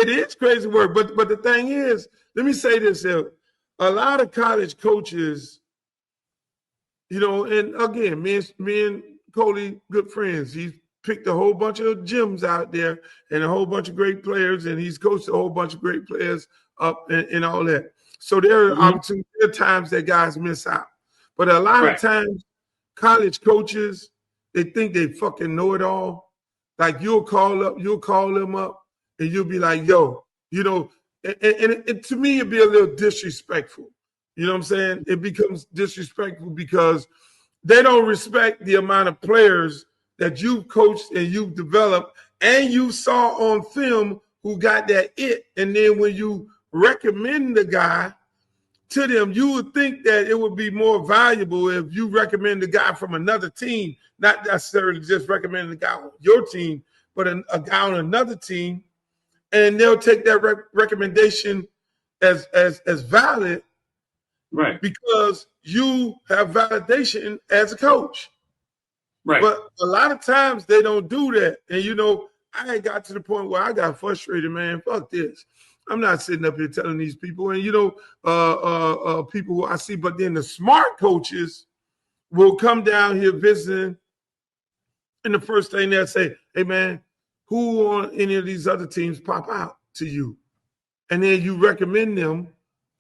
It is crazy work. But the thing is, let me say this here. A lot of college coaches, you know, and again, me and Coley, good friends. He's picked a whole bunch of gyms out there and a whole bunch of great players, and he's coached a whole bunch of great players up and all that. So there are opportunities, there are times that guys miss out. But a lot of times, college coaches, they think they fucking know it all. Like you'll call them up, and you'll be like, yo, you know, and to me, it'd be a little disrespectful. You know what I'm saying? It becomes disrespectful because they don't respect the amount of players that you've coached and you've developed and you saw on film who got that it. And then when you recommend the guy to them, you would think that it would be more valuable if you recommend the guy from another team, not necessarily just recommending the guy on your team, but a guy on another team, and they'll take that recommendation as valid, right? Because you have validation as a coach, right? But a lot of times they don't do that, and you know, I got to the point where I got frustrated, man. Fuck this. I'm not sitting up here telling these people, and you know, people who I see, but then the smart coaches will come down here visiting, and the first thing they'll say, hey man, who on any of these other teams pop out to you? And then you recommend them,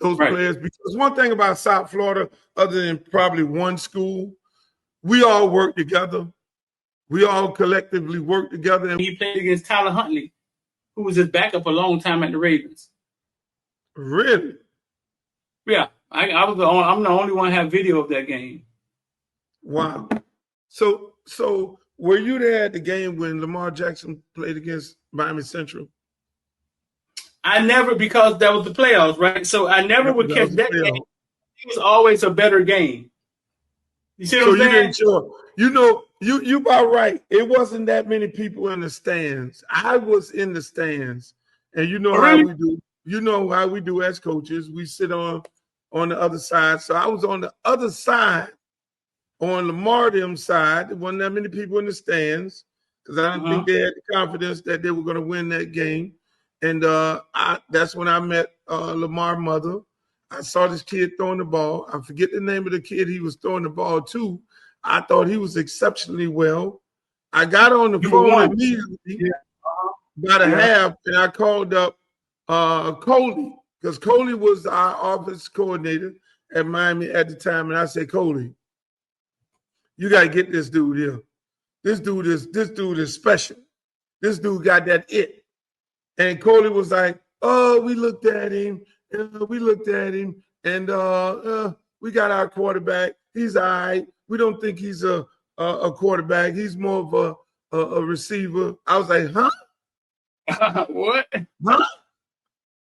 those players, because one thing about South Florida, other than probably one school, we all work together. We all collectively work together. And he played against Tyler Huntley, who was his backup a long time at the Ravens. Really? Yeah, I'm the only one to have video of that game. Wow. So were you there at the game when Lamar Jackson played against Miami Central? I never, because that was the playoffs, right? So I never would catch that game. It was always a better game. You see what I'm saying? You didn't show. You know, you about right. It wasn't that many people in the stands. I was in the stands, and you know how we do. You know how we do as coaches. We sit on the other side. So I was on the other side, on Lamar Dem's side. There wasn't that many people in the stands because I didn't think they had the confidence that they were going to win that game. And that's when I met Lamar's mother. I saw this kid throwing the ball. I forget the name of the kid he was throwing the ball to. I thought he was exceptionally well. I got on the phone immediately by the half, and I called up Coley, because Coley was our office coordinator at Miami at the time. And I said, Coley, you got to get this dude here. This dude is special. This dude got that it. And Coley was like, oh, we looked at him, and we got our quarterback. He's all right. We don't think he's a quarterback. He's more of a receiver. I was like, huh? What? Huh?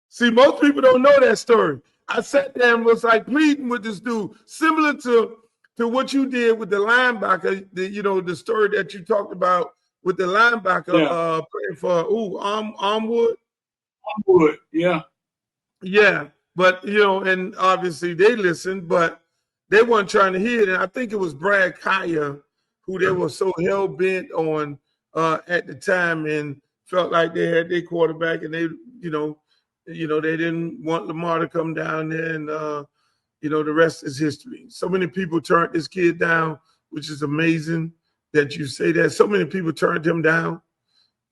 See, most people don't know that story. I sat there and was like pleading with this dude, similar to what you did with the linebacker, the story that you talked about with the linebacker playing for Armwood. Armwood, yeah. Yeah, but and obviously they listened, but they weren't trying to hear it. And I think it was Brad Kaya who they were so hell bent on at the time, and felt like they had their quarterback, and they they didn't want Lamar to come down there, and the rest is history. So many people turned this kid down, which is amazing that you say that. So many people turned him down.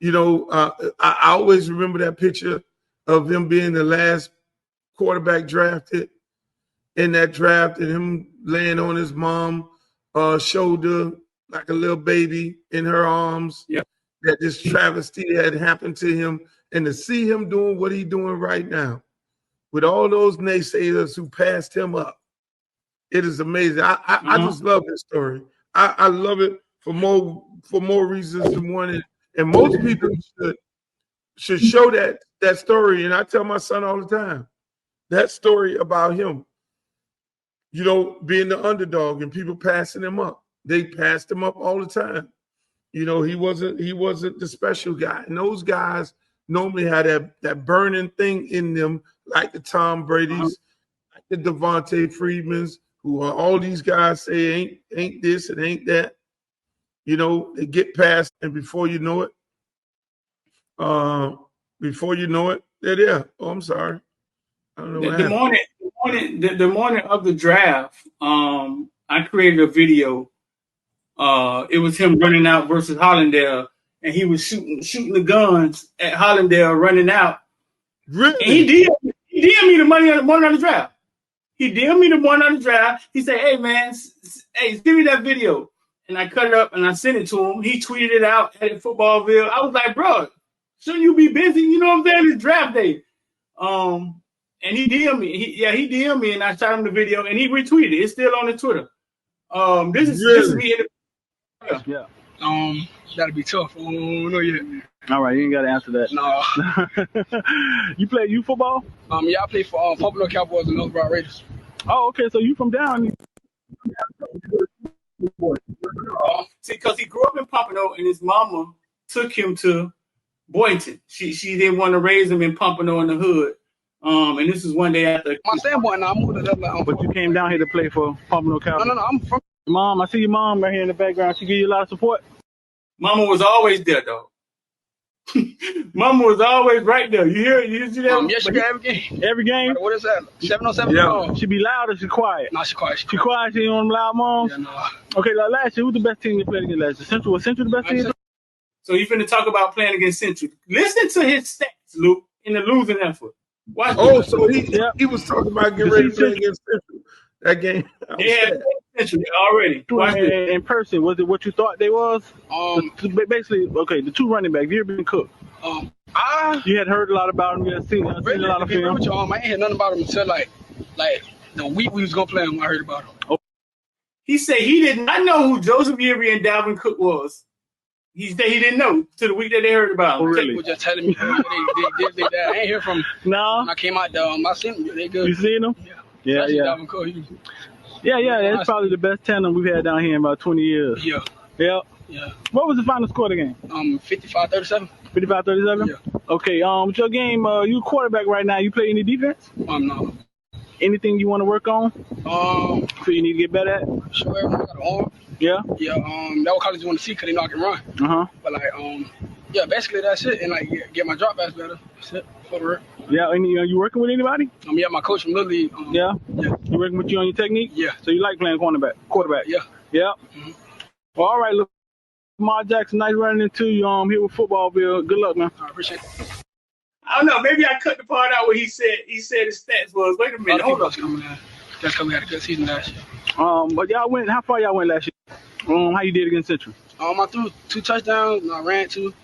I always remember that picture of him being the last quarterback drafted in that draft, and him laying on his mom's shoulder like a little baby in her arms. Yeah. That this travesty had happened to him, and to see him doing what he's doing right now with all those naysayers who passed him up, it is amazing. I just love this story. I love it for more reasons than one. And most people should show that story. And I tell my son all the time, that story about him, being the underdog and people passing him up. They passed him up all the time. He wasn't the special guy. And those guys normally had that burning thing in them, like the Tom Brady's, like the Devontae Freedmans, who are all these guys say ain't this and ain't that. They get past, and before you know it, Before you know it, they're there. Oh, I'm sorry. I don't know what happened. The morning of the draft, I created a video. It was him running out versus Hollandale, and he was shooting the guns at Hollandale running out. Really? And he did me the money on the draft. He did me the one on the draft. He said, "Hey man, send me that video." And I cut it up and I sent it to him. He tweeted it out at Footballville. I was like, "Bro, shouldn't you be busy? You know what I'm saying? It's draft day." And he DM'd me. He DM'd me, and I shot him the video, and he retweeted it. It's still on the Twitter. This is me. Yeah. That'll be tough. I don't know yet. All right, you ain't got to answer that. No. You play football? Yeah, I play for Pompano Cowboys and Northbrook Raiders. Oh, okay. So you from down? See, because he grew up in Pompano, and his mama took him to Boynton. She didn't want to raise him in Pompano in the hood. And this is one day after. My standpoint now, I moved it up. But you came down here to play for Pompano Cowboys? No, I'm from. Mom, I see your mom right here in the background. She give you a lot of support? Mama was always there, though. Mama was always right there. You see that? Yes, she got every game. Every game? What is that? 707? Yeah. She be loud or she quiet? No, she quiet. She quiet? She ain't on them loud moms? Yeah, no. Okay, last year, who's the best team you played against last year? Central? Was Central the best team? So you finna talk about playing against Central. Listen to his stats, Luke, in the losing effort. Watch this. So he was talking about getting ready to play against Central. That game. Yeah, Central already. In person, was it what you thought they was? Basically, okay, the two running backs, you ever been cooked? You had heard a lot about them. You had seen a lot of film. I ain't heard nothing about them until like the week we was gonna play them. I heard about them. Oh. He said he did not know who Joseph Yeary and Dalvin Cook was. He said he didn't know till the week that they heard about him. Oh, really? People just telling me they I ain't hear from. No. When I came out there, I seen them. They good. You seen them? Yeah. Yeah. Dalvin Cook, Yeah. That's probably the best tandem we've had down here in about 20 years. Yeah. Yeah. What was the final score of the game? 55-37. 55-37? Yeah. Okay, with your game, you quarterback right now. You play any defense? No. Anything you want to work on? So you need to get better at? Sure, everyone got an arm. Yeah? Yeah, that what college want to see because they know I can run. Uh-huh. But basically that's it. And get my drop backs better. That's it. For the work. Yeah, and you working with anybody? Yeah, my coach from Little League. Yeah? You working with you on your technique? Yeah. So you like playing quarterback? Yeah. Yeah? Mm-hmm. Well, all right, look. Lamar Jackson, nice running into you here with Footballville. Good luck, man. I appreciate it. I don't know. Maybe I cut the part out where he said his stats was. Wait a minute. Hold on. That's because we had a good season last year. But y'all went. How far y'all went last year? How you did against Central? I threw 2 touchdowns. And I ran 2.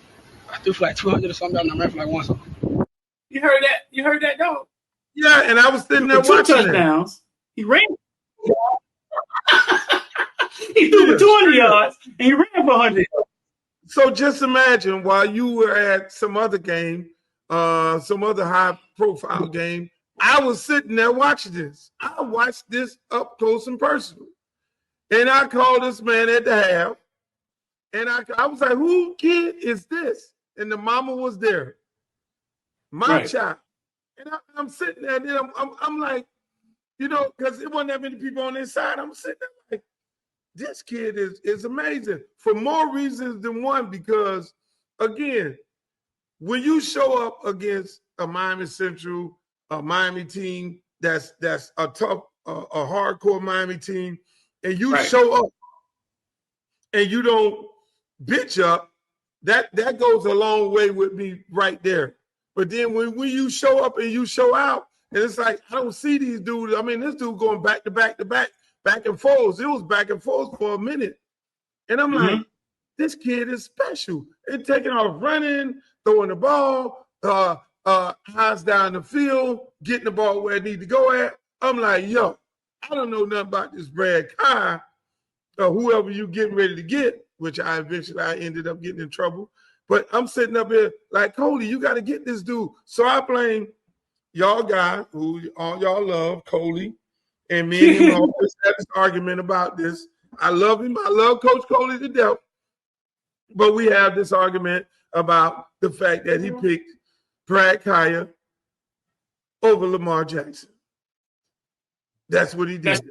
I threw for like 200 or something, and I ran for like 1 something. You heard that? You heard that, dog? Yeah, and I was sitting there watching 2 touchdowns. He ran. He threw for 200 yards, and he ran for 100. So just imagine while you were at some other game, some other high-profile game, I was sitting there watching this. I watched this up close and personal. And I called this man at the half, and I was like, who kid is this? And the mama was there. My child. And I'm sitting there, and then I'm like, because it wasn't that many people on this side. I'm sitting there like, this kid is amazing for more reasons than one, because, again, when you show up against a Miami Central, a Miami team that's a tough, a hardcore Miami team, and you show up and you don't bitch up, that goes a long way with me right there. But then when you show up and you show out, and it's like, I don't see these dudes. I mean, this dude going back to back to back. Back and forth. It was back and forth for a minute. And I'm like, this kid is special. And taking off running, throwing the ball, eyes down the field, getting the ball where it need to go at. I'm like, yo, I don't know nothing about this Brad Carr or whoever you getting ready to get, which I ended up getting in trouble. But I'm sitting up here like, Coley, you got to get this dude. So I blame y'all guy who all y'all love, Coley. And me and him always had this argument about this. I love him. I love Coach Coley to death. But we have this argument about the fact that he picked Brad Kaya over Lamar Jackson. That's what he did.